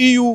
EU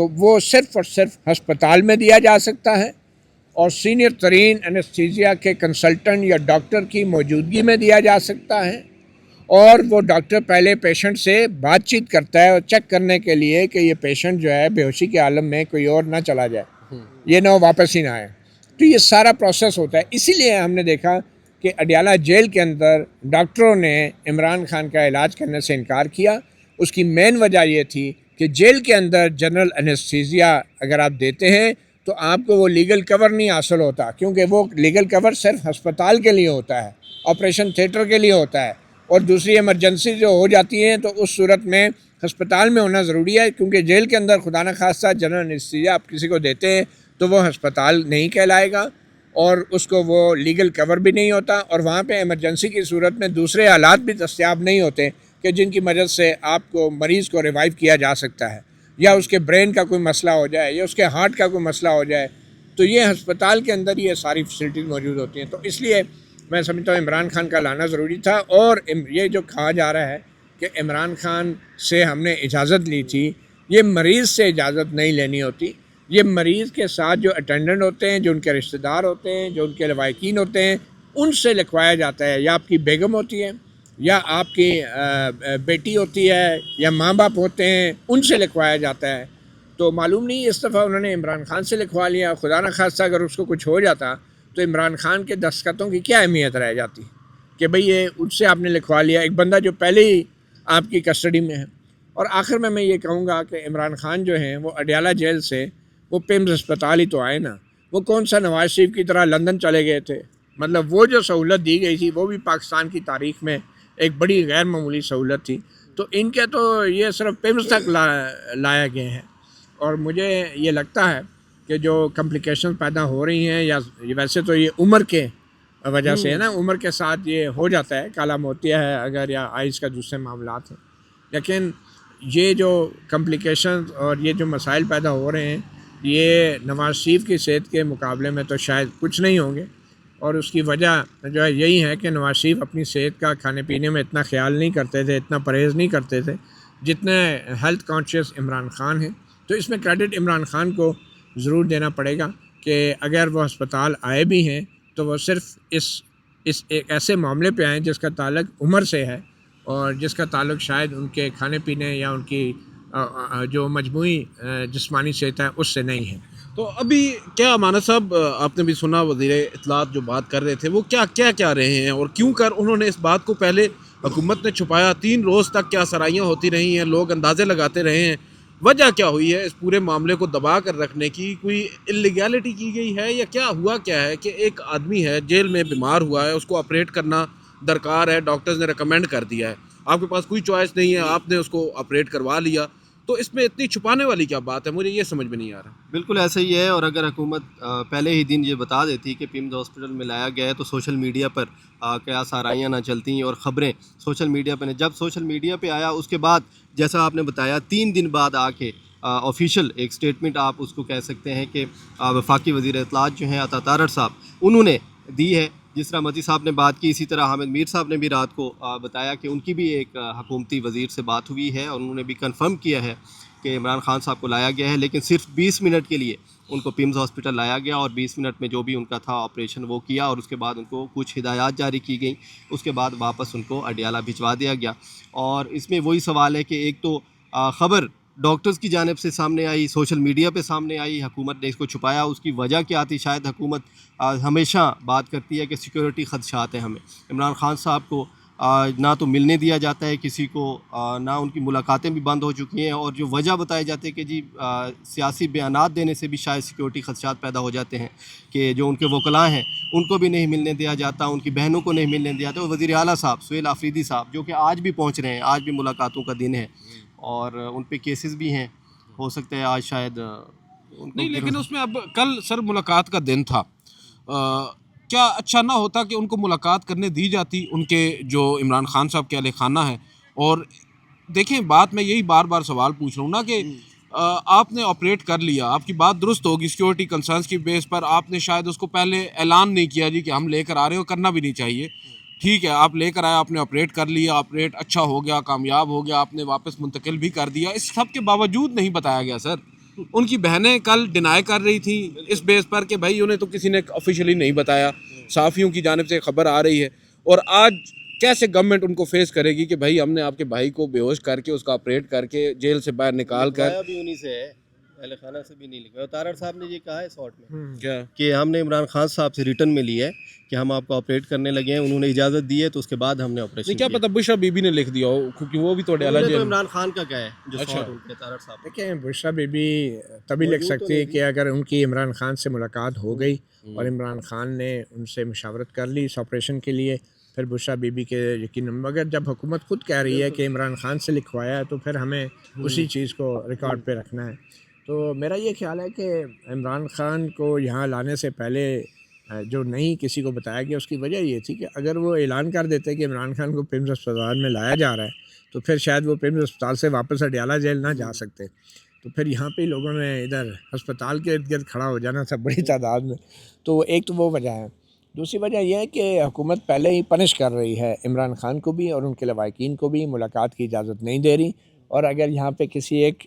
تو وہ صرف اور صرف ہسپتال میں دیا جا سکتا ہے اور سینئر ترین انستھیزیا کے کنسلٹنٹ یا ڈاکٹر کی موجودگی میں دیا جا سکتا ہے، اور وہ ڈاکٹر پہلے پیشنٹ سے بات چیت کرتا ہے اور چیک کرنے کے لیے کہ یہ پیشنٹ جو ہے بے ہوشی کے عالم میں کوئی اور نہ چلا جائے، یہ نہ واپس ہی نہ آئے. تو یہ سارا پروسیس ہوتا ہے. اسی لیے ہم نے دیکھا کہ اڈیالہ جیل کے اندر ڈاکٹروں نے عمران خان کا علاج کرنے سے انکار کیا. اس کی مین وجہ یہ تھی کہ جیل کے اندر جنرل انستھیزیا اگر آپ دیتے ہیں تو آپ کو وہ لیگل کور نہیں حاصل ہوتا، کیونکہ وہ لیگل کور صرف ہسپتال کے لیے ہوتا ہے، آپریشن تھیٹر کے لیے ہوتا ہے، اور دوسری ایمرجنسی جو ہو جاتی ہیں تو اس صورت میں ہسپتال میں ہونا ضروری ہے، کیونکہ جیل کے اندر خدا نخواستہ جنرل انستھیزیا آپ کسی کو دیتے ہیں تو وہ ہسپتال نہیں کہلائے گا اور اس کو وہ لیگل کور بھی نہیں ہوتا، اور وہاں پہ ایمرجنسی کی صورت میں دوسرے آلات بھی دستیاب نہیں ہوتے کہ جن کی مدد سے آپ کو مریض کو ریوائیو کیا جا سکتا ہے، یا اس کے برین کا کوئی مسئلہ ہو جائے یا اس کے ہارٹ کا کوئی مسئلہ ہو جائے، تو یہ ہسپتال کے اندر یہ ساری فیسلٹیز موجود ہوتی ہیں. تو اس لیے میں سمجھتا ہوں عمران خان کا لانا ضروری تھا. اور یہ جو کہا جا رہا ہے کہ عمران خان سے ہم نے اجازت لی تھی، یہ مریض سے اجازت نہیں لینی ہوتی. یہ مریض کے ساتھ جو اٹینڈنٹ ہوتے ہیں، جو ان کے رشتہ دار ہوتے ہیں، جو ان کے لواحقین ہوتے ہیں، ان سے لکھوایا جاتا ہے. یا آپ کی بیگم ہوتی ہے، یا آپ کی بیٹی ہوتی ہے، یا ماں باپ ہوتے ہیں، ان سے لکھوایا جاتا ہے. تو معلوم نہیں اس دفعہ انہوں نے عمران خان سے لکھوا لیا. خدا نخواستہ اگر اس کو کچھ ہو جاتا تو عمران خان کے دستخطوں کی کیا اہمیت رہ جاتی کہ بھئی یہ ان سے آپ نے لکھوا لیا، ایک بندہ جو پہلے ہی آپ کی کسٹڈی میں ہے. اور آخر میں یہ کہوں گا کہ عمران خان جو ہیں وہ اڈیالہ جیل سے وہ پیمز اسپتال ہی تو آئے نا. وہ کون سا نواز شریف کی طرح لندن چلے گئے تھے؟ مطلب وہ جو سہولت دی گئی تھی وہ بھی پاکستان کی تاریخ میں ایک بڑی غیر معمولی سہولت تھی. تو ان کے تو یہ صرف پیمز تک لایا گئے ہیں. اور مجھے یہ لگتا ہے کہ جو کمپلیکیشن پیدا ہو رہی ہیں، یا ویسے تو یہ عمر کے وجہ سے ہے نا، عمر کے ساتھ یہ ہو جاتا ہے، کالا موتیہ ہے اگر، یا آئز کا دوسرے معاملات ہیں، لیکن یہ جو کمپلیکیشن اور یہ جو مسائل پیدا ہو رہے ہیں یہ نواز شریف کی صحت کے مقابلے میں تو شاید کچھ نہیں ہوں گے. اور اس کی وجہ جو ہے یہی ہے کہ نواز شریف اپنی صحت کا کھانے پینے میں اتنا خیال نہیں کرتے تھے، اتنا پرہیز نہیں کرتے تھے جتنے ہیلتھ کانشیس عمران خان ہیں. تو اس میں کریڈٹ عمران خان کو ضرور دینا پڑے گا کہ اگر وہ ہسپتال آئے بھی ہیں تو وہ صرف اس ایک ایسے معاملے پہ آئیں جس کا تعلق عمر سے ہے، اور جس کا تعلق شاید ان کے کھانے پینے یا ان کی جو مجموعی جسمانی صحت ہے اس سے نہیں ہے. تو ابھی کیا امانت صاحب، آپ نے بھی سنا وزیر اطلاعات جو بات کر رہے تھے، وہ کیا رہے ہیں اور کیوں کر انہوں نے اس بات کو پہلے حکومت نے چھپایا؟ 3 روز تک کیا سرائیاں ہوتی رہی ہیں، لوگ اندازے لگاتے رہے ہیں. وجہ کیا ہوئی ہے اس پورے معاملے کو دبا کر رکھنے کی؟ کوئی اللیگیلٹی کی گئی ہے یا کیا ہوا کیا ہے کہ ایک آدمی ہے جیل میں بیمار ہوا ہے، اس کو آپریٹ کرنا درکار ہے، ڈاکٹرز نے ریکمینڈ کر دیا ہے، آپ کے پاس کوئی چوائس نہیں ہے، آپ نے اس کو آپریٹ کروا لیا. تو اس میں اتنی چھپانے والی کیا بات ہے؟ مجھے یہ سمجھ میں نہیں آ رہا. بالکل ایسا ہی ہے. اور اگر حکومت پہلے ہی دن یہ بتا دیتی کہ پیمز ہاسپٹل میں لایا گیا ہے تو سوشل میڈیا پر کیا سارائیاں نہ چلتی، اور خبریں سوشل میڈیا پہ جب سوشل میڈیا پہ آیا اس کے بعد جیسا آپ نے بتایا 3 دن بعد آ کے آفیشیل ایک سٹیٹمنٹ آپ اس کو کہہ سکتے ہیں کہ وفاقی وزیر اطلاعات جو ہیں عطا تارڑ صاحب انہوں نے دی ہے. جس طرح متی صاحب نے بات کی، اسی طرح حامد میر صاحب نے بھی رات کو بتایا کہ ان کی بھی ایک حکومتی وزیر سے بات ہوئی ہے اور انہوں نے بھی کنفرم کیا ہے کہ عمران خان صاحب کو لایا گیا ہے، لیکن صرف 20 منٹ کے لیے ان کو پیمز ہاسپٹل لایا گیا، اور 20 منٹ میں جو بھی ان کا تھا آپریشن وہ کیا، اور اس کے بعد ان کو کچھ ہدایات جاری کی گئیں. اس کے بعد واپس ان کو اڈیالہ بھجوا دیا گیا. اور اس میں وہی سوال ہے کہ ایک تو خبر ڈاکٹرز کی جانب سے سامنے آئی، سوشل میڈیا پہ سامنے آئی، حکومت نے اس کو چھپایا. اس کی وجہ کیا تھی؟ شاید حکومت ہمیشہ بات کرتی ہے کہ سیکیورٹی خدشات ہیں ہمیں. عمران خان صاحب کو نہ تو ملنے دیا جاتا ہے کسی کو، نہ ان کی ملاقاتیں بھی بند ہو چکی ہیں، اور جو وجہ بتائی جاتی ہے کہ جی سیاسی بیانات دینے سے بھی شاید سیکیورٹی خدشات پیدا ہو جاتے ہیں، کہ جو ان کے وکلاء ہیں ان کو بھی نہیں ملنے دیا جاتا، ان کی بہنوں کو نہیں ملنے دیا جاتا. وزیر اعلیٰ صاحب سہیل آفریدی صاحب جو کہ آج بھی پہنچ رہے ہیں، آج بھی ملاقاتوں کا دن ہے، اور ان پہ کیسز بھی ہیں، ہو سکتا ہے آج شاید ان کو نہیں، لیکن اس میں اب کل سر ملاقات کا دن تھا، کیا اچھا نہ ہوتا کہ ان کو ملاقات کرنے دی جاتی ان کے جو عمران خان صاحب کے اہل خانہ ہیں؟ اور دیکھیں بات میں یہی بار بار سوال پوچھ رہا ہوں نا کہ آپ نے آپریٹ کر لیا، آپ کی بات درست ہوگی، سیکیورٹی کنسرنس کی بیس پر آپ نے شاید اس کو پہلے اعلان نہیں کیا جی کہ ہم لے کر آ رہے ہو، کرنا بھی نہیں چاہیے. ٹھیک ہے، آپ لے کر آئے، آپ نے آپریٹ کر لیا، آپریٹ اچھا ہو گیا، کامیاب ہو گیا، آپ نے واپس منتقل بھی کر دیا، اس سب کے باوجود نہیں بتایا گیا سر. ان کی بہنیں کل ڈینائی کر رہی تھیں اس بیس پر کہ بھائی انہیں تو کسی نے آفیشیلی نہیں بتایا, صحافیوں کی جانب سے خبر آ رہی ہے, اور آج کیسے گورنمنٹ ان کو فیس کرے گی کہ بھائی ہم نے آپ کے بھائی کو بے ہوش کر کے اس کا آپریٹ کر کے جیل سے باہر نکال کر. بھی انہی سے ہے, اہل خانہ سے بھی نہیں لکھا. تارڑ صاحب نے یہ کہا ہے شارٹ میں کیا کہ ہم نے عمران خان صاحب سے ریٹرن میں لی ہے کہ ہم آپ کو آپریٹ کرنے لگے ہیں, انہوں نے اجازت دی ہے تو اس کے بعد ہم نے آپریشن کیا پتہ بشرا بی بی نے لکھ دیا ہو, کیونکہ وہ بھی تو ڈالا تو جیل. عمران خان کا کیا ہے جو شارٹ ان کے تارڑ صاحب. دیکھیں بشرا بی بی تبھی لکھ سکتی ہے کہ اگر ان کی عمران خان سے ملاقات ہو گئی اور عمران خان نے ان سے مشاورت کر لی اس آپریشن کے لیے, پھر بشرا بی بی کے یقیناً, مگر جب حکومت خود کہہ رہی ہے کہ عمران خان سے لکھوایا ہے تو پھر ہمیں اسی چیز کو ریکارڈ پہ رکھنا ہے. تو میرا یہ خیال ہے کہ عمران خان کو یہاں لانے سے پہلے جو نہیں کسی کو بتایا گیا, اس کی وجہ یہ تھی کہ اگر وہ اعلان کر دیتے کہ عمران خان کو پیمز اسپتال میں لایا جا رہا ہے تو پھر شاید وہ پیمز اسپتال سے واپس اڈیالہ جیل نہ جا سکتے. تو پھر یہاں پہ لوگوں نے ادھر ہسپتال کے ارد گرد کھڑا ہو جانا تھا بڑی تعداد میں. تو ایک تو وہ وجہ ہے. دوسری وجہ یہ ہے کہ حکومت پہلے ہی پنش کر رہی ہے عمران خان کو بھی اور ان کے لواحقین کو بھی, ملاقات کی اجازت نہیں دے رہی. اور اگر یہاں پہ کسی ایک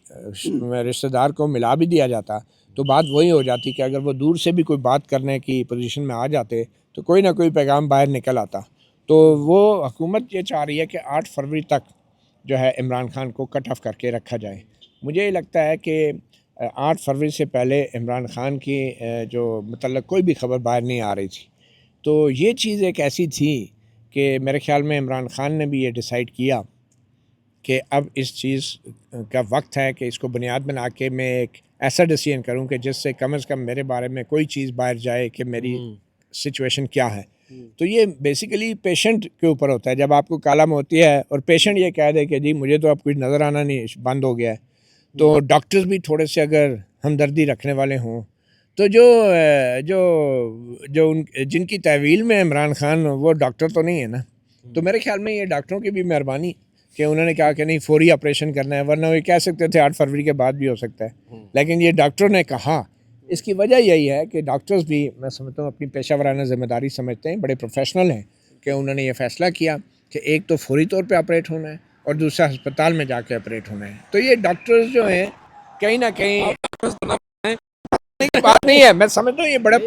رشتہ دار کو ملا بھی دیا جاتا تو بات وہی ہو جاتی کہ اگر وہ دور سے بھی کوئی بات کرنے کی پوزیشن میں آ جاتے تو کوئی نہ کوئی پیغام باہر نکل آتا. تو وہ حکومت یہ چاہ رہی ہے کہ 8 فروری تک جو ہے عمران خان کو کٹ آف کر کے رکھا جائے. مجھے یہ لگتا ہے کہ 8 فروری سے پہلے عمران خان کی جو متعلق کوئی بھی خبر باہر نہیں آ رہی تھی. تو یہ چیز ایک ایسی تھی کہ میرے خیال میں عمران خان نے بھی یہ ڈیسائیڈ کیا کہ اب اس چیز کا وقت ہے کہ اس کو بنیاد بنا کے میں ایک ایسا ڈیسیژن کروں کہ جس سے کم از کم میرے بارے میں کوئی چیز باہر جائے کہ میری سچویشن کیا ہے. تو یہ بیسیکلی پیشنٹ کے اوپر ہوتا ہے. جب آپ کو کالم ہوتی ہے اور پیشنٹ یہ کہہ دے کہ جی مجھے تو اب کچھ نظر آنا نہیں, بند ہو گیا ہے, تو ڈاکٹرز بھی تھوڑے سے اگر ہمدردی رکھنے والے ہوں تو جن کی تحویل میں عمران خان وہ ڈاکٹر تو نہیں ہے نا. تو میرے خیال میں یہ ڈاکٹروں کی بھی مہربانی کہ انہوں نے کہا کہ نہیں فوری آپریشن کرنا ہے, ورنہ وہ کہہ سکتے تھے 8 فروری کے بعد بھی ہو سکتا ہے, لیکن یہ ڈاکٹروں نے کہا. اس کی وجہ یہی ہے کہ ڈاکٹرز بھی میں سمجھتا ہوں اپنی پیشہ ورانہ ذمہ داری سمجھتے ہیں, بڑے پروفیشنل ہیں, کہ انہوں نے یہ فیصلہ کیا کہ ایک تو فوری طور پہ آپریٹ ہونا ہے اور دوسرا ہسپتال میں جا کے آپریٹ ہونا ہے. تو یہ ڈاکٹرز جو ہیں کہیں نہ کہیں بات نہیں ہے, میں سمجھتا ہوں یہ بڑا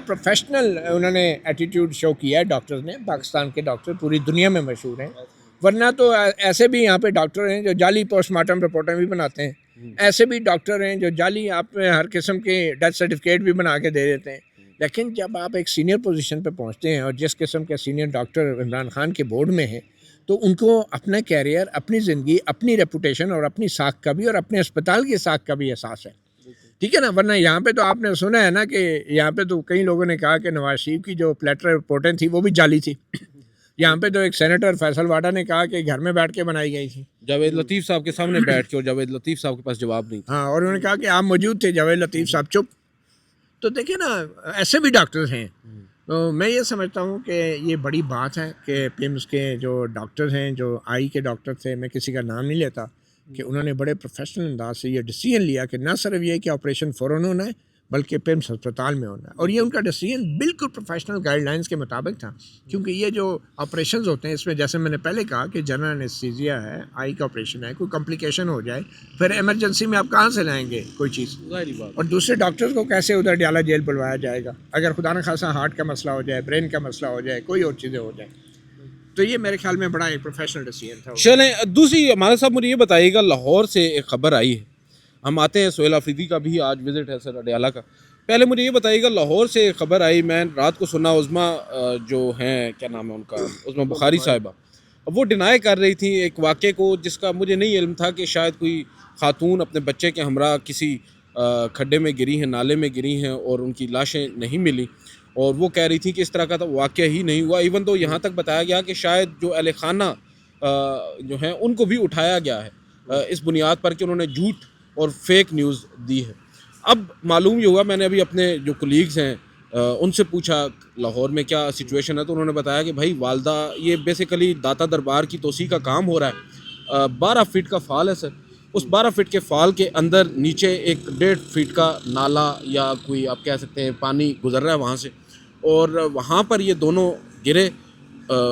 پروفیشنل انہوں نے ایٹیٹیوڈ شو کیا ہے ڈاکٹرز نے. پاکستان کے ڈاکٹر پوری دنیا میں مشہور ہیں, ورنہ تو ایسے بھی یہاں پہ ڈاکٹر ہیں جو جعلی پوسٹ مارٹم رپورٹیں بھی بناتے ہیں, ایسے بھی ڈاکٹر ہیں جو جعلی آپ میں ہر قسم کے ڈیتھ سرٹیفکیٹ بھی بنا کے دے دیتے ہیں. لیکن جب آپ ایک سینئر پوزیشن پہ پہنچتے ہیں اور جس قسم کے سینئر ڈاکٹر عمران خان کے بورڈ میں ہیں, تو ان کو اپنا کیریئر, اپنی زندگی, اپنی ریپوٹیشن اور اپنی ساکھ کا بھی اور اپنے اسپتال کی ساکھ کا بھی احساس ہے. ٹھیک ہے نا. ورنہ یہاں پہ تو آپ نے سنا ہے نا کہ یہاں پہ تو کئی لوگوں نے کہا کہ نواز شریف کی جو پلیٹر رپورٹیں تھیں وہ بھی جعلی تھی. یہاں پہ تو ایک سینیٹر فیصل واڈا نے کہا کہ گھر میں بیٹھ کے بنائی گئی تھی, جاوید لطیف صاحب کے سامنے بیٹھ کے, اور جاوید لطیف صاحب کے پاس جواب نہیں تھا. ہاں, اور انہوں نے کہا کہ آپ موجود تھے, جاوید لطیف صاحب چپ. تو دیکھیں نا ایسے بھی ڈاکٹرز ہیں. تو میں یہ سمجھتا ہوں کہ یہ بڑی بات ہے کہ پیمز کے جو ڈاکٹر ہیں, جو آئی کے ڈاکٹر تھے, میں کسی کا نام نہیں لیتا, کہ انہوں نے بڑے پروفیشنل انداز سے یہ ڈیسیژن لیا کہ نہ صرف یہ کہ آپریشن فوراً ہونا ہے بلکہ پیمز ہسپتال میں ہونا ہے. اور یہ ان کا ڈیسیژن بالکل پروفیشنل گائیڈ لائنس کے مطابق تھا, کیونکہ یہ جو آپریشنز ہوتے ہیں اس میں جیسے میں نے پہلے کہا کہ جنرل انیستھیزیا ہے, آئی کا آپریشن ہے, کوئی کمپلیکیشن ہو جائے پھر ایمرجنسی میں آپ کہاں سے لائیں گے کوئی چیز, اور دوسرے ڈاکٹرز کو کیسے ادھر ڈیالہ جیل بلوایا جائے گا اگر خدا نخواستہ ہارٹ کا مسئلہ ہو جائے, برین کا مسئلہ ہو جائے, کوئی اور چیزیں ہو جائیں. تو یہ میرے خیال میں بڑا ایک پروفیشنل ڈیسیژن تھا. چلیں دوسری ہمارے صاحب مجھے یہ بتائیے گا, لاہور سے ایک خبر آئی ہے, ہم آتے ہیں سہیل آفریدی کا بھی آج وزٹ ہے سر اڈیالہ کا. پہلے مجھے یہ بتائیے گا, لاہور سے ایک خبر آئی, میں رات کو سنا, عظمیٰ جو ہیں کیا نام ہے ان کا, عظمیٰ بخاری صاحبہ, وہ ڈینائی کر رہی تھی ایک واقعے کو جس کا مجھے نہیں علم تھا, کہ شاید کوئی خاتون اپنے بچے کے ہمراہ کسی کھڈے میں گری ہیں, نالے میں گری ہیں, اور ان کی لاشیں نہیں ملی, اور وہ کہہ رہی تھی کہ اس طرح کا تو واقعہ ہی نہیں ہوا. ایون تو یہاں تک بتایا گیا کہ شاید جو اہل خانہ جو ہیں ان کو بھی اٹھایا گیا ہے اس بنیاد پر کہ انہوں نے جھوٹ اور فیک نیوز دی ہے. اب معلوم یہ ہوا, میں نے ابھی اپنے جو کولیگز ہیں ان سے پوچھا لاہور میں کیا سچویشن ہے, تو انہوں نے بتایا کہ بھائی والدہ, یہ بیسیکلی داتا دربار کی توسیع کا کام ہو رہا ہے, 12 فٹ کا فال ہے سر, اس 12 فٹ کے فال کے اندر نیچے ایک 1.5 فٹ کا نالا یا کوئی آپ کہہ سکتے ہیں پانی گزر رہا ہے وہاں سے, اور وہاں پر یہ دونوں گرے,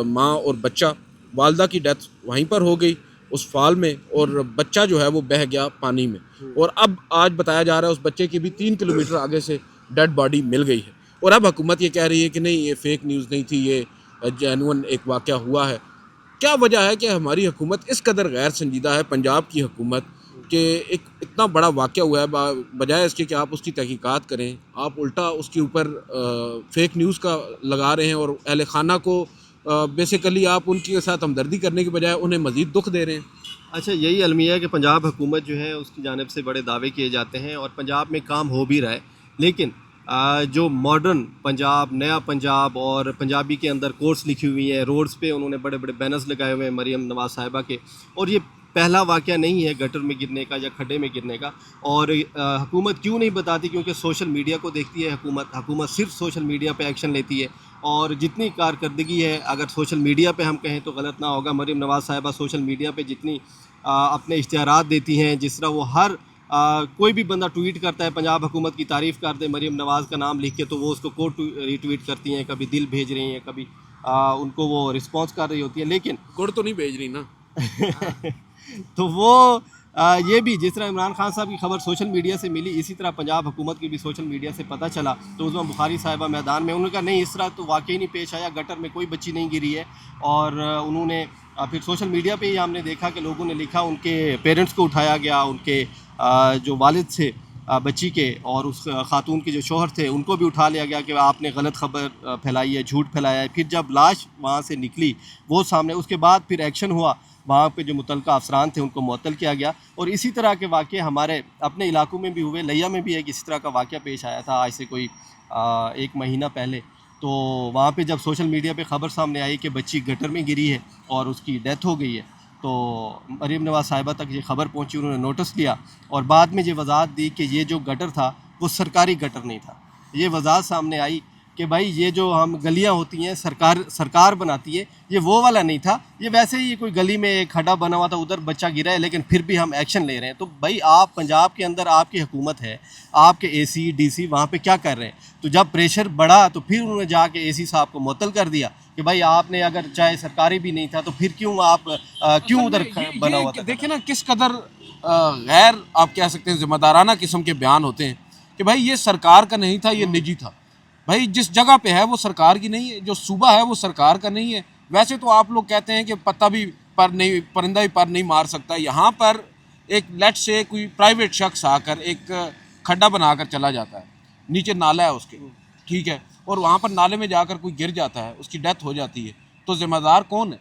ماں اور بچہ. والدہ کی ڈیتھ وہیں پر ہو گئی, اس فال میں اور بچہ جو ہے وہ بہہ گیا پانی میں. اور اب آج بتایا جا رہا ہے اس بچے کی بھی 3 کلومیٹر آگے سے ڈیڈ باڈی مل گئی ہے. اور اب حکومت یہ کہہ رہی ہے کہ نہیں یہ فیک نیوز نہیں تھی, یہ جینون ایک واقعہ ہوا ہے. کیا وجہ ہے کہ ہماری حکومت اس قدر غیر سنجیدہ ہے, پنجاب کی حکومت, کہ ایک اتنا بڑا واقعہ ہوا ہے, بجائے اس کے کہ آپ اس کی تحقیقات کریں, آپ الٹا اس کے اوپر فیک نیوز کا لگا رہے ہیں, اور اہل خانہ کو بیسیکلی آپ ان کے ساتھ ہمدردی کرنے کے بجائے انہیں مزید دکھ دے رہے ہیں. اچھا, یہی المیہ ہے کہ پنجاب حکومت جو ہے اس کی جانب سے بڑے دعوے کیے جاتے ہیں اور پنجاب میں کام ہو بھی رہا ہے, لیکن جو ماڈرن پنجاب, نیا پنجاب اور پنجابی کے اندر کورس لکھی ہوئی ہیں, روڈز پہ انہوں نے بڑے بڑے بینرز لگائے ہوئے ہیں مریم نواز صاحبہ کے, اور یہ پہلا واقعہ نہیں ہے گٹر میں گرنے کا یا کھڈے میں گرنے کا. اور حکومت کیوں نہیں بتاتی؟ کیونکہ سوشل میڈیا کو دیکھتی ہے حکومت صرف سوشل میڈیا پہ ایکشن لیتی ہے, اور جتنی کارکردگی ہے, اگر سوشل میڈیا پہ ہم کہیں تو غلط نہ ہوگا, مریم نواز صاحبہ سوشل میڈیا پہ جتنی اپنے اشتہارات دیتی ہیں, جس طرح وہ ہر کوئی بھی بندہ ٹویٹ کرتا ہے پنجاب حکومت کی تعریف کر دے مریم نواز کا نام لکھ کے, تو وہ اس کو کوٹ ری ٹویٹ کرتی ہیں, کبھی دل بھیج رہی ہیں, کبھی ان کو وہ رسپانس کر رہی ہوتی ہے. لیکن کوڑ تو نہیں بھیج رہی نا. تو وہ یہ بھی جس طرح عمران خان صاحب کی خبر سوشل میڈیا سے ملی, اسی طرح پنجاب حکومت کی بھی سوشل میڈیا سے پتہ چلا. تو عظمیٰ بخاری صاحبہ میدان میں, انہوں نے کہا نہیں اس طرح تو واقعی نہیں پیش آیا, گٹر میں کوئی بچی نہیں گری ہے. اور انہوں نے پھر سوشل میڈیا پہ ہی ہم نے دیکھا کہ لوگوں نے لکھا, ان کے پیرنٹس کو اٹھایا گیا, ان کے جو والد تھے بچی کے اور اس خاتون کے جو شوہر تھے ان کو بھی اٹھا لیا گیا کہ آپ نے غلط خبر پھیلائی ہے, جھوٹ پھیلایا ہے. پھر جب لاش وہاں سے نکلی وہ سامنے, اس کے بعد پھر ایکشن ہوا, وہاں پہ جو متعلقہ افسران تھے ان کو معطل کیا گیا. اور اسی طرح کے واقعے ہمارے اپنے علاقوں میں بھی ہوئے. لیا میں بھی ایک اسی طرح کا واقعہ پیش آیا تھا آج سے کوئی 1 مہینہ پہلے. تو وہاں پہ جب سوشل میڈیا پہ خبر سامنے آئی کہ بچی گٹر میں گری ہے اور اس کی ڈیتھ ہو گئی ہے, تو مریم نواز صاحبہ تک یہ خبر پہنچی, انہوں نے نوٹس لیا اور بعد میں یہ وضاحت دی کہ یہ جو گٹر تھا وہ سرکاری گٹر نہیں تھا. یہ وضاحت سامنے آئی کہ بھائی یہ جو ہم گلیاں ہوتی ہیں سرکار بناتی ہے, یہ وہ والا نہیں تھا, یہ ویسے ہی کوئی گلی میں ایک کھڈا بنا ہوا تھا, ادھر بچہ گرا ہے, لیکن پھر بھی ہم ایکشن لے رہے ہیں. تو بھائی آپ پنجاب کے اندر آپ کی حکومت ہے, آپ کے اے سی ڈی سی وہاں پہ کیا کر رہے ہیں؟ تو جب پریشر بڑھا تو پھر انہوں نے جا کے اے سی صاحب کو معطل کر دیا کہ بھائی آپ نے اگر چاہے سرکاری بھی نہیں تھا تو پھر کیوں آپ کیوں ادھر بنا ہوا تھا. دیکھیں نا کس قدر غیر آپ کہہ سکتے ہیں ذمہ دارانہ قسم کے بیان ہوتے ہیں کہ بھائی یہ سرکار کا نہیں تھا, یہ نجی تھا. بھائی جس جگہ پہ ہے وہ سرکار کی نہیں ہے, جو صوبہ ہے وہ سرکار کا نہیں ہے. ویسے تو آپ لوگ کہتے ہیں کہ پتہ بھی پر نہیں, پرندہ بھی پر نہیں مار سکتا. یہاں پر ایک لیٹ سے کوئی پرائیویٹ شخص آ کر ایک کھڈا بنا کر چلا جاتا ہے, نیچے نالا ہے اس کے, ٹھیک ہے, اور وہاں پر نالے میں جا کر کوئی گر جاتا ہے, اس کی ڈیتھ ہو جاتی ہے, تو ذمہ دار کون ہے؟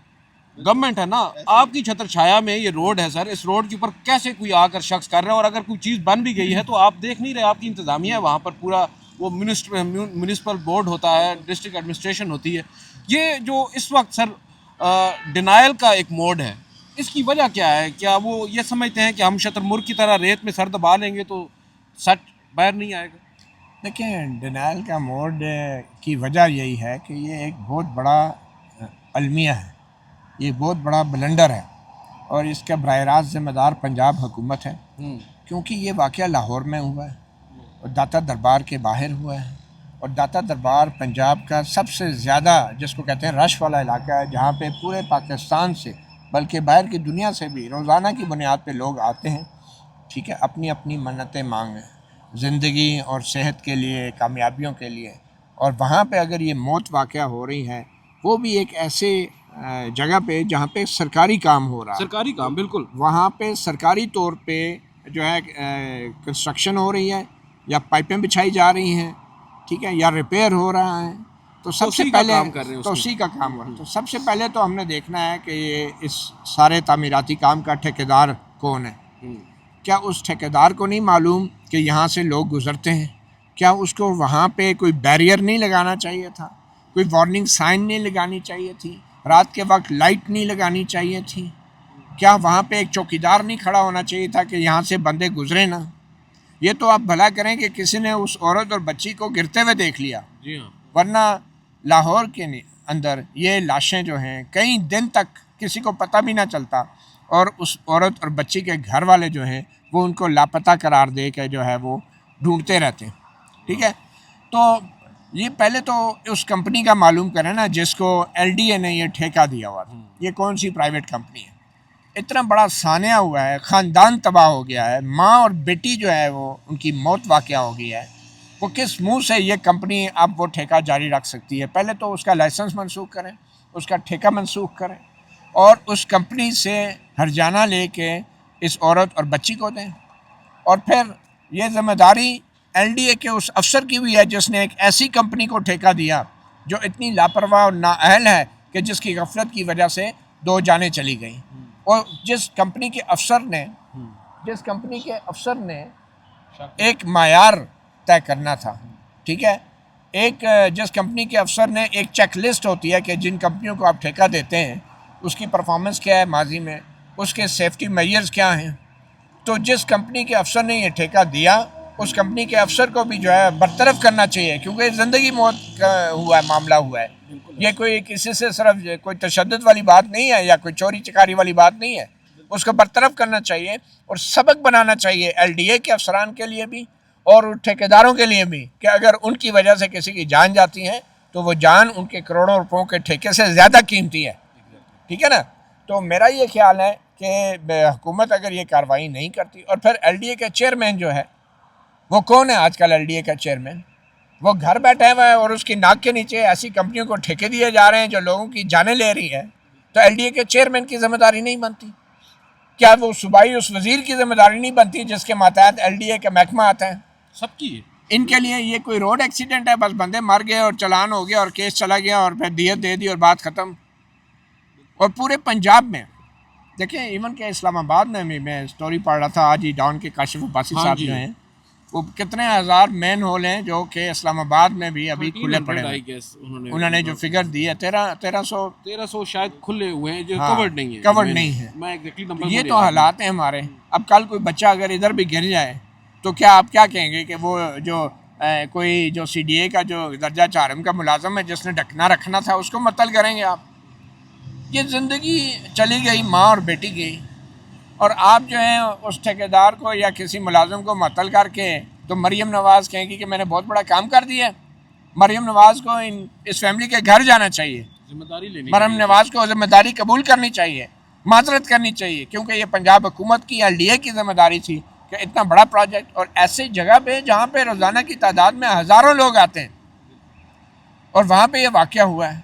گورنمنٹ ہے نا. آپ کی چھتر چھایا میں یہ روڈ ہے سر, اس روڈ کے اوپر کیسے کوئی آ کر شخص کر رہا ہے؟ اور اگر کوئی چیز بن بھی گئی ہے تو آپ دیکھ نہیں رہے, آپ کی انتظامیہ ہے وہاں پر, پورا وہ میونسپل بورڈ ہوتا ہے, ڈسٹرکٹ ایڈمنسٹریشن ہوتی ہے. یہ جو اس وقت سر ڈینائل کا ایک موڈ ہے, اس کی وجہ کیا ہے؟ کیا وہ یہ سمجھتے ہیں کہ ہم شتر مرغ کی طرح ریت میں سر دبا لیں گے تو سٹ باہر نہیں آئے گا؟ دیکھیں, ڈینائل کا موڈ کی وجہ یہی ہے کہ یہ ایک بہت بڑا المیہ ہے, یہ بہت بڑا بلنڈر ہے, اور اس کا براہ راست ذمہ دار پنجاب حکومت ہے. کیونکہ یہ واقعہ لاہور میں ہوا ہے اور داتا دربار کے باہر ہوا ہے, اور داتا دربار پنجاب کا سب سے زیادہ جس کو کہتے ہیں رش والا علاقہ ہے, جہاں پہ پورے پاکستان سے بلکہ باہر کی دنیا سے بھی روزانہ کی بنیاد پہ لوگ آتے ہیں, ٹھیک ہے, اپنی اپنی منتیں مانگیں زندگی اور صحت کے لیے, کامیابیوں کے لیے. اور وہاں پہ اگر یہ موت واقعہ ہو رہی ہے, وہ بھی ایک ایسے جگہ پہ جہاں پہ سرکاری کام ہو رہا ہے, سرکاری کام بالکل, وہاں پہ سرکاری طور پہ جو ہے کنسٹرکشن ہو رہی ہے, یا پائپیں بچھائی جا رہی ہیں, ٹھیک ہے, یا ریپیئر ہو رہا ہے. تو سب سے پہلے توسیع کا کام ہو رہا ہے. تو سب سے پہلے تو ہم نے دیکھنا ہے کہ یہ اس سارے تعمیراتی کام کا ٹھیکیدار کون ہے. کیا اس ٹھیکیدار کو نہیں معلوم کہ یہاں سے لوگ گزرتے ہیں؟ کیا اس کو وہاں پہ کوئی بیریئر نہیں لگانا چاہیے تھا؟ کوئی وارننگ سائن نہیں لگانی چاہیے تھی؟ رات کے وقت لائٹ نہیں لگانی چاہیے تھی؟ کیا وہاں پہ ایک چوکیدار نہیں کھڑا ہونا چاہیے تھا کہ یہاں سے بندے گزرے نا؟ یہ تو آپ بھلا کریں کہ کسی نے اس عورت اور بچی کو گرتے ہوئے دیکھ لیا, ورنہ لاہور کے اندر یہ لاشیں جو ہیں کئی دن تک کسی کو پتہ بھی نہ چلتا, اور اس عورت اور بچی کے گھر والے جو ہیں وہ ان کو لاپتہ قرار دے کے جو ہے وہ ڈھونڈتے رہتے ہیں, ٹھیک ہے. تو یہ پہلے تو اس کمپنی کا معلوم کریں نا جس کو LDA نے یہ ٹھیکہ دیا ہوا تھا, یہ کون سی پرائیویٹ کمپنی ہے, اتنا بڑا سانحہ ہوا ہے، خاندان تباہ ہو گیا ہے، ماں اور بیٹی جو ہے وہ ان کی موت واقعہ ہو گئی ہے، وہ کس منہ سے یہ کمپنی اب وہ ٹھیکہ جاری رکھ سکتی ہے؟ پہلے تو اس کا لائسنس منسوخ کریں، اس کا ٹھیکہ منسوخ کریں، اور اس کمپنی سے ہرجانہ لے کے اس عورت اور بچی کو دیں. اور پھر یہ ذمہ داری ایل ڈی اے کے اس افسر کی بھی ہے جس نے ایک ایسی کمپنی کو ٹھیکہ دیا جو اتنی لاپرواہ اور نااہل ہے کہ جس کی غفلت کی وجہ سے 2 جانیں چلی گئیں. اور جس کمپنی کے افسر نے ایک معیار طے کرنا تھا، ٹھیک ہے، جس کمپنی کے افسر نے ایک چیک لسٹ ہوتی ہے کہ جن کمپنیوں کو آپ ٹھیکہ دیتے ہیں اس کی پرفارمنس کیا ہے ماضی میں، اس کے سیفٹی میئرز کیا ہیں، تو جس کمپنی کے افسر نے یہ ٹھیکہ دیا اس کمپنی کے افسر کو بھی جو ہے برطرف کرنا چاہیے، کیونکہ زندگی موت کا معاملہ ہوا ہے. یہ کوئی کسی سے صرف کوئی تشدد والی بات نہیں ہے یا کوئی چوری چکاری والی بات نہیں ہے. اس کو برطرف کرنا چاہیے اور سبق بنانا چاہیے ایل ڈی اے کے افسران کے لیے بھی اور ٹھیکیداروں کے لیے بھی کہ اگر ان کی وجہ سے کسی کی جان جاتی ہے تو وہ جان ان کے کروڑوں روپوں کے ٹھیکے سے زیادہ قیمتی ہے. ٹھیک ہے نا؟ تو میرا یہ خیال ہے کہ حکومت اگر یہ کارروائی نہیں کرتی، اور پھر ایل ڈی اے کا چیئرمین جو ہے وہ کون ہے آج کل؟ ایل ڈی اے کا چیئرمین وہ گھر بیٹھے ہوئے ہیں اور اس کی ناک کے نیچے ایسی کمپنیوں کو ٹھیکے دیے جا رہے ہیں جو لوگوں کی جانیں لے رہی ہے. تو ایل ڈی اے کے چیئرمین کی ذمہ داری نہیں بنتی؟ کیا وہ صوبائی اس وزیر کی ذمہ داری نہیں بنتی جس کے ماتحت ایل ڈی اے کا محکمہ آتا ہے؟ سب کی ہے. ان کے لیے یہ کوئی روڈ ایکسیڈنٹ ہے، بس بندے مر گئے اور چلان ہو گیا اور کیس چلا گیا اور پھر دیت دے دی اور بات ختم. اور پورے پنجاب میں دیکھیں، ایون کہ اسلام آباد میں سٹوری پڑھ رہا تھا آج ہی، ڈاؤن کے کاشف عباسی صاحب جو ہیں وہ کتنے ہزار مین ہول ہیں جو کہ اسلام آباد میں بھی ابھی کھلے پڑے ہیں. انہوں نے جو فگر دی ہے 1300 شاید کھلے ہوئے ہیں جو کورڈ نہیں ہے. میں ایگزیکٹلی نمبر یہ تو حالات ہیں ہمارے. اب کل کوئی بچہ اگر ادھر بھی گر جائے تو کیا آپ کیا کہیں گے کہ وہ جو کوئی جو سی ڈی اے کا جو درجہ 4 کا ملازم ہے جس نے ڈھکنا رکھنا تھا اس کو مطلع کریں گے آپ؟ یہ زندگی چلی گئی ماں اور بیٹی گئی، اور آپ جو ہیں اس ٹھیکیدار کو یا کسی ملازم کو معطل کر کے تو مریم نواز کہیں گی کہ میں نے بہت بڑا کام کر دیا. مریم نواز کو اس فیملی کے گھر جانا چاہیے، ذمہ داری لینی مریم نواز کو ذمہ داری قبول کرنی چاہیے، معذرت کرنی چاہیے، کیونکہ یہ پنجاب حکومت کی ایل ڈی اے کی ذمہ داری تھی کہ اتنا بڑا پروجیکٹ اور ایسی جگہ پہ جہاں پہ روزانہ کی تعداد میں ہزاروں لوگ آتے ہیں اور وہاں پہ یہ واقعہ ہوا ہے.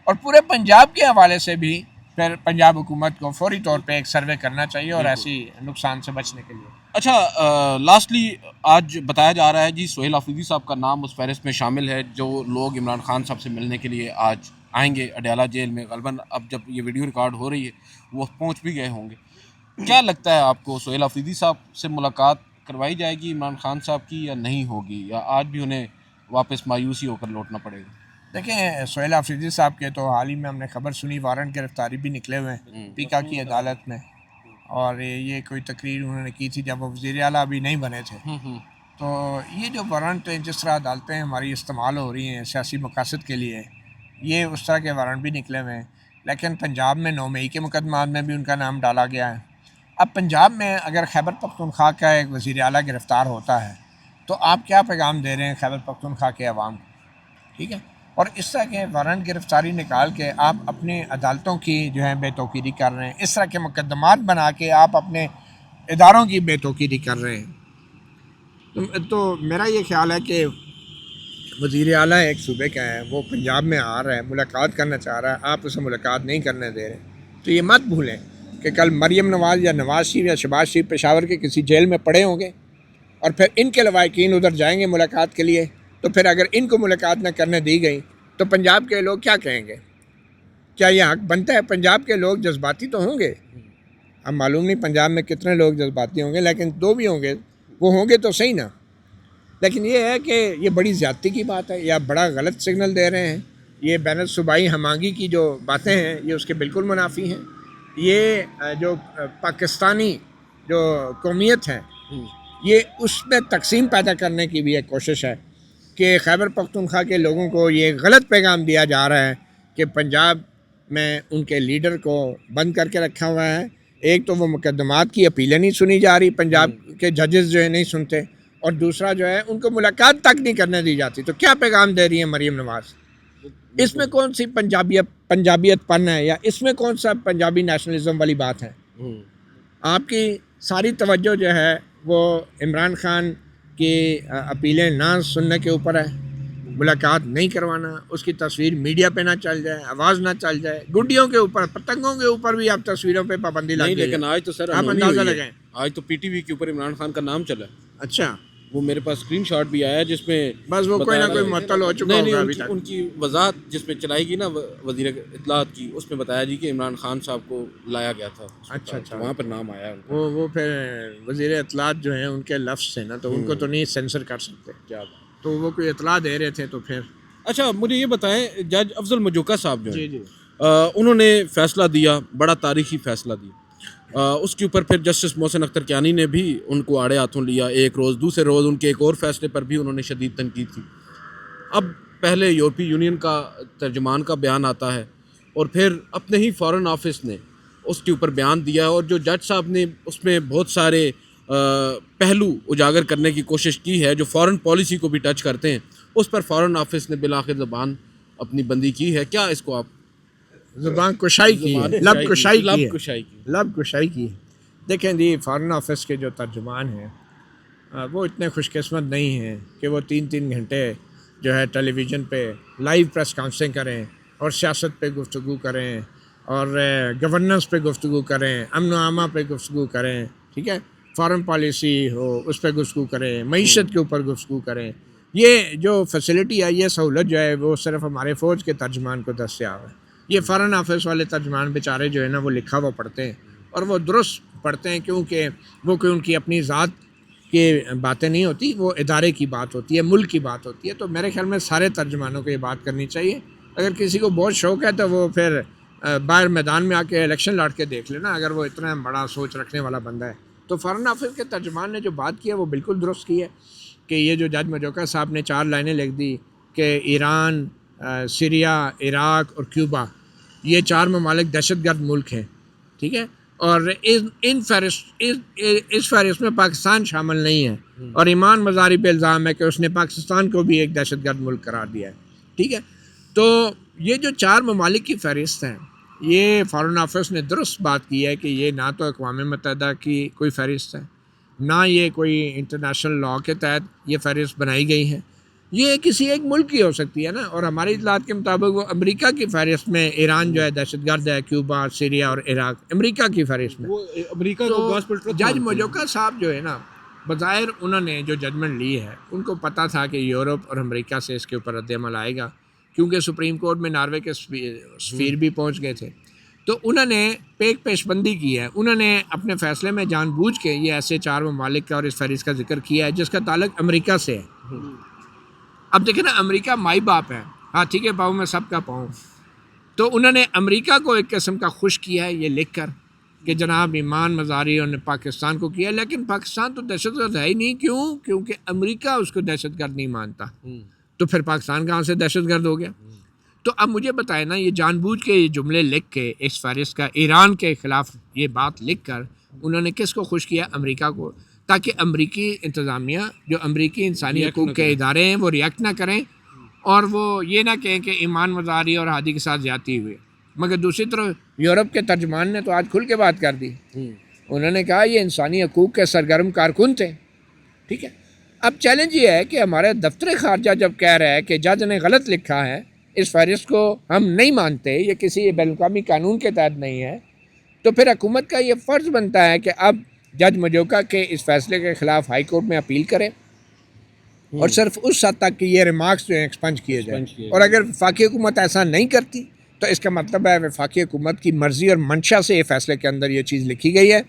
اور پورے پنجاب کے حوالے سے بھی پھر پنجاب حکومت کو فوری طور پہ ایک سروے کرنا چاہیے اور ایسی نقصان سے بچنے کے لیے. اچھا، لاسٹلی آج بتایا جا رہا ہے جی سہیل آفریدی صاحب کا نام اس فہرست میں شامل ہے جو لوگ عمران خان صاحب سے ملنے کے لیے آج آئیں گے اڈیالہ جیل میں. غالباً اب جب یہ ویڈیو ریکارڈ ہو رہی ہے وہ پہنچ بھی گئے ہوں گے. کیا لگتا ہے آپ کو سہیل آفریدی صاحب سے ملاقات کروائی جائے گی عمران خان صاحب کی یا نہیں ہوگی، یا آج بھی انہیں واپس مایوسی ہو کر لوٹنا پڑے گا؟ دیکھیں، سہیل آفریدی صاحب کے تو حال ہی میں ہم نے خبر سنی وارنٹ گرفتاری بھی نکلے ہوئے ہیں پیکا کی عدالت میں، اور یہ کوئی تقریر انہوں نے کی تھی جب وہ وزیر اعلیٰ ابھی نہیں بنے تھے. تو یہ جو وارنٹ جس طرح عدالتیں ہماری استعمال ہو رہی ہیں سیاسی مقاصد کے لیے، یہ اس طرح کے وارنٹ بھی نکلے ہوئے ہیں. لیکن پنجاب میں 9 مئی کے مقدمات میں بھی ان کا نام ڈالا گیا ہے. اب پنجاب میں اگر خیبر پختونخوا کا ایک وزیر اعلیٰ گرفتار ہوتا ہے تو آپ کیا پیغام دے رہے ہیں خیبر پختونخوا کے عوام کو؟ ٹھیک ہے، اور اس طرح کے وارنٹ گرفتاری نکال کے آپ اپنے عدالتوں کی جو ہے بے توقیری کر رہے ہیں، اس طرح کے مقدمات بنا کے آپ اپنے اداروں کی بے توقیری کر رہے ہیں. تو میرا یہ خیال ہے کہ وزیر اعلیٰ ایک صوبے کا ہے، وہ پنجاب میں آ رہا ہے، ملاقات کرنا چاہ رہا ہے، آپ اسے ملاقات نہیں کرنے دے رہے. تو یہ مت بھولیں کہ کل مریم نواز یا نواز شریف یا شہباز شریف پشاور کے کسی جیل میں پڑے ہوں گے اور پھر ان کے لواحقین ادھر جائیں گے ملاقات کے لیے. تو پھر اگر ان کو ملاقات نہ کرنے دی گئی تو پنجاب کے لوگ کیا کہیں گے؟ کیا یہ حق بنتا ہے؟ پنجاب کے لوگ جذباتی تو ہوں گے، اب معلوم نہیں پنجاب میں کتنے لوگ جذباتی ہوں گے، لیکن دو بھی ہوں گے، وہ ہوں گے تو صحیح نا. لیکن یہ ہے کہ یہ بڑی زیادتی کی بات ہے، یا بڑا غلط سگنل دے رہے ہیں. یہ بین الصوبائی ہم آہنگی کی جو باتیں ہیں یہ اس کے بالکل منافی ہیں. یہ جو پاکستانی جو قومیت ہے یہ اس میں تقسیم پیدا کرنے کی بھی ایک کوشش ہے کہ خیبر پختونخوا کے لوگوں کو یہ غلط پیغام دیا جا رہا ہے کہ پنجاب میں ان کے لیڈر کو بند کر کے رکھا ہوا ہے. ایک تو وہ مقدمات کی اپیلیں نہیں سنی جا رہی، پنجاب کے ججز جو ہے نہیں سنتے، اور دوسرا جو ہے ان کو ملاقات تک نہیں کرنے دی جاتی. تو کیا پیغام دے رہی ہے مریم نواز؟ اس میں کون سی پنجابیت پن ہے، یا اس میں کون سا پنجابی نیشنلزم والی بات ہے؟ آپ کی ساری توجہ جو ہے وہ عمران خان کی اپیلیں نہ سننے کے اوپر ہے، ملاقات نہیں کروانا، اس کی تصویر میڈیا پہ نہ چل جائے، آواز نہ چل جائے، گڈیوں کے اوپر، پتنگوں کے اوپر بھی آپ تصویروں پہ پابندی لگ نہیں، گئی ہے۔ لیکن آج تو سر آپ اندازہ لگائیں۔ آج تو پی ٹی وی کے اوپر عمران خان کا نام چلا ہے، اچھا، وہ میرے پاس اسکرین شاٹ بھی آیا ہے جس میں بس وہ کوئی نہ کوئی معطل ہو چکا ہوگا ابھی تک۔ ان کی وضاحت جس میں چلائی گئی نا وزیر اطلاعات کی، اس میں بتایا جی کہ عمران خان صاحب کو لایا گیا تھا، اچھا، وہاں پر نام آیا ہے ان کا۔ وہ پھر وزیر اطلاعات جو ہیں ان کے لفظ سے نا، تو ان کو تو نہیں سینسر کر سکتے، کیا تو وہ کوئی اطلاع دے رہے تھے تو پھر۔ اچھا مجھے یہ بتائیں، جج افضل مجوکا صاحب جو ہیں جی انہوں نے فیصلہ دیا، بڑا تاریخی فیصلہ دیا، اس کے اوپر پھر جسٹس محسن اختر کیانی نے بھی ان کو آڑے ہاتھوں لیا ایک روز، دوسرے روز ان کے ایک اور فیصلے پر بھی انہوں نے شدید تنقید کی۔ اب پہلے یورپی یونین کا ترجمان کا بیان آتا ہے اور پھر اپنے ہی فارن آفس نے اس کے اوپر بیان دیا ہے، اور جو جج صاحب نے اس میں بہت سارے پہلو اجاگر کرنے کی کوشش کی ہے جو فارن پالیسی کو بھی ٹچ کرتے ہیں، اس پر فارن آفس نے بالآخر زبان اپنی بندی کی ہے۔ کیا اس کو آپ زبان کشائی کی ہے، لب کشائی کی ہے، کشائی کی؟ لب کشائی کی ہے۔ دیکھیں جی، فارن آفس کے جو ترجمان ہیں وہ اتنے خوش قسمت نہیں ہیں کہ وہ 3 گھنٹے جو ہے ٹیلی ویژن پہ لائیو پریس کانفرنسیں کریں اور سیاست پہ گفتگو کریں اور گورننس پہ گفتگو کریں، امن و امان پہ گفتگو کریں، ٹھیک ہے، فارن پالیسی ہو اس پہ گفتگو کریں، معیشت کے اوپر گفتگو کریں۔ یہ جو فیسلٹی ہے، یہ سہولت جو ہے وہ صرف ہمارے فوج کے ترجمان کو دستیاب ہے۔ یہ فارن آفس والے ترجمان بیچارے جو ہے نا وہ لکھا ہوا پڑھتے ہیں، اور وہ درست پڑھتے ہیں کیونکہ وہ کوئی ان کی اپنی ذات کی باتیں نہیں ہوتی، وہ ادارے کی بات ہوتی ہے، ملک کی بات ہوتی ہے۔ تو میرے خیال میں سارے ترجمانوں کو یہ بات کرنی چاہیے۔ اگر کسی کو بہت شوق ہے تو وہ پھر باہر میدان میں آ کے الیکشن لڑ کے دیکھ لینا، اگر وہ اتنا بڑا سوچ رکھنے والا بندہ ہے۔ تو فارن آفس کے ترجمان نے جو بات کی ہے وہ بالکل درست کی ہے کہ یہ جو جج مجوکا صاحب نے 4 لائنیں لکھ دی کہ ایران، سیریا، عراق اور کیوبا، یہ 4 ممالک دہشت گرد ملک ہیں، ٹھیک ہے، اور اس فہرست میں پاکستان شامل نہیں ہے، اور ایمان مزاری پہ الزام ہے کہ اس نے پاکستان کو بھی ایک دہشت گرد ملک قرار دیا ہے، ٹھیک ہے۔ تو یہ جو 4 ممالک کی فہرست ہے، یہ فارن آفس نے درست بات کی ہے کہ یہ نہ تو اقوام متحدہ کی کوئی فہرست ہے، نہ یہ کوئی انٹرنیشنل لاء کے تحت یہ فہرست بنائی گئی ہے، یہ کسی ایک ملک کی ہو سکتی ہے نا، اور ہماری اطلاعات کے مطابق وہ امریکہ کی فہرست میں ایران جو ہے دہشت گرد ہے، کیوبا، سیریا اور عراق امریکہ کی فہرست میں۔ وہ امریکہ کو گاسپل ٹرتھ جج مانتے ہیں۔ مجوکا صاحب جو ہے نا، بظاہر انہوں نے جو ججمنٹ لی ہے ان کو پتہ تھا کہ یورپ اور امریکہ سے اس کے اوپر رد عمل آئے گا، کیونکہ سپریم کورٹ میں ناروے کے سفیر بھی پہنچ گئے تھے، تو انہوں نے پیش بندی کی ہے۔ انہوں نے اپنے فیصلے میں جان بوجھ کے یہ ایسے 4 ممالک کا اور اس فہرست کا ذکر کیا ہے جس کا تعلق امریکہ سے ہے۔ اب دیکھیں نا، امریکہ مائی باپ ہے، ہاتھی کے پاؤں میں سب کا پاؤں، تو انہوں نے امریکہ کو ایک قسم کا خوش کیا ہے یہ لکھ کر کہ جناب ایمان مزاری نے پاکستان کو کیا، لیکن پاکستان تو دہشت گرد ہے ہی نہیں۔ کیوں؟ کیونکہ امریکہ اس کو دہشت گرد نہیں مانتا، تو پھر پاکستان کہاں سے دہشت گرد ہو گیا؟ تو اب مجھے بتائیں نا، یہ جان بوجھ کے یہ جملے لکھ کے اس فہرست کا ایران کے خلاف یہ بات لکھ کر انہوں نے کس کو خوش کیا؟ امریکہ کو، تاکہ امریکی انتظامیہ، جو امریکی انسانی حقوق کے ادارے ہیں، وہ ریئیکٹ نہ کریں اور وہ یہ نہ کہیں کہ ایمان مزاری اور ہادی کے ساتھ زیادتی ہوئی۔ مگر دوسری طرف یورپ کے ترجمان نے تو آج کھل کے بات کر دی، انہوں نے کہا یہ انسانی حقوق کے سرگرم کارکن تھے، ٹھیک ہے۔ اب چیلنج یہ ہے کہ ہمارے دفتر خارجہ جب کہہ رہا ہے کہ جج نے غلط لکھا ہے، اس فہرست کو ہم نہیں مانتے، یہ کسی بین الاقوامی قانون کے تحت نہیں ہے، تو پھر حکومت کا یہ فرض بنتا ہے کہ اب جج مجوکا کے اس فیصلے کے خلاف ہائی کورٹ میں اپیل کرے، اور صرف اس حد تک کہ یہ ریمارکس جو ہیں ایکسپنج کیے جائیں، اور اگر وفاقی حکومت ایسا نہیں کرتی تو اس کا مطلب ہے وفاقی حکومت کی مرضی اور منشا سے یہ فیصلے کے اندر یہ چیز لکھی گئی ہے۔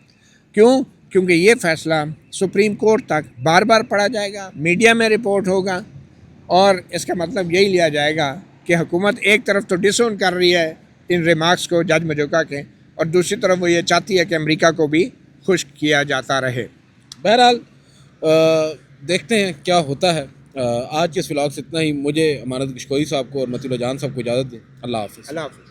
کیوں؟ کیونکہ یہ فیصلہ سپریم کورٹ تک بار بار پڑھا جائے گا، میڈیا میں رپورٹ ہوگا، اور اس کا مطلب یہی لیا جائے گا کہ حکومت ایک طرف تو ڈس اون کر رہی ہے ان ریمارکس کو جج مجوکا کے، اور دوسری طرف وہ یہ چاہتی ہے کہ امریکہ کو بھی خوش کیا جاتا رہے۔ بہرحال دیکھتے ہیں کیا ہوتا ہے۔ آج کے اس ولاگ سے اتنا ہی۔ مجھے امانت گشکوئی صاحب کو اور متیلہ جان صاحب کو اجازت دیں۔ اللہ حافظ۔ اللہ حافظ۔